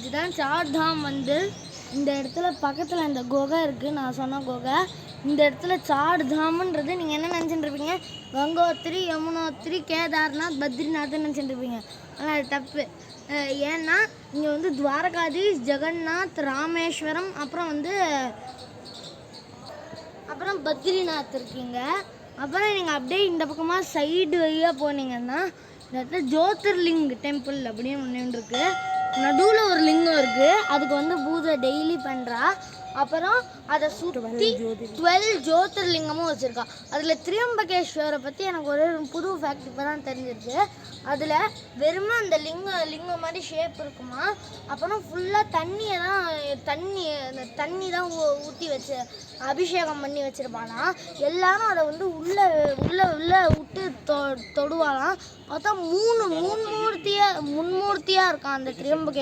இதுதான் சார் தாம் வந்து இந்த இடத்துல பக்கத்தில் இந்த குகை இருக்குது. நான் சொன்ன குகை இந்த இடத்துல சார் தாம்ன்றது நீங்கள் என்ன நினச்சிட்டு இருப்பீங்க, கங்கோத்திரி, யமுனோத்திரி, கேதார்நாத், பத்ரிநாத்னு நினச்சிட்டு இருப்பீங்க. ஆனால் அது தப்பு. ஏன்னா இங்கே வந்து துவாரகாதீஷ், ஜெகநாத், ராமேஸ்வரம், அப்புறம் பத்ரிநாத் இருக்கீங்க. அப்புறம் நீங்கள் அப்படியே இந்த பக்கமாக சைடு வழியாக போனீங்கன்னா இந்த இடத்துல ஜோதிர்லிங் டெம்பிள் அப்படின்னு ஒன்று இருக்குது. நடுவில் ஒரு லிங்கம் இருக்குது. அதுக்கு வந்து பூஜை டெய்லி பண்ணுறா. அப்புறம் அதை சுற்றி 12 ஜோதிர்லிங்கமும் வச்சுருக்கா. அதில் திரியம்பகேஸ்வரை பற்றி எனக்கு ஒரு புது ஃபேக்ட் இப்போ தான் தெரிஞ்சிருக்கு. அதில் வெறுமே அந்த லிங்கம் மாதிரி ஷேப் இருக்குமா. அப்புறம் ஃபுல்லாக தண்ணி தான் ஊற்றி வச்சு அபிஷேகம் பண்ணி வச்சுருப்பானா. எல்லாரும் அதை வந்து உள்ளே விட்டு தொடுவாளாம். பார்த்தா மும்மூர்த்தியாக இருக்கான் அந்த திரியம்பகேஸ்வர்.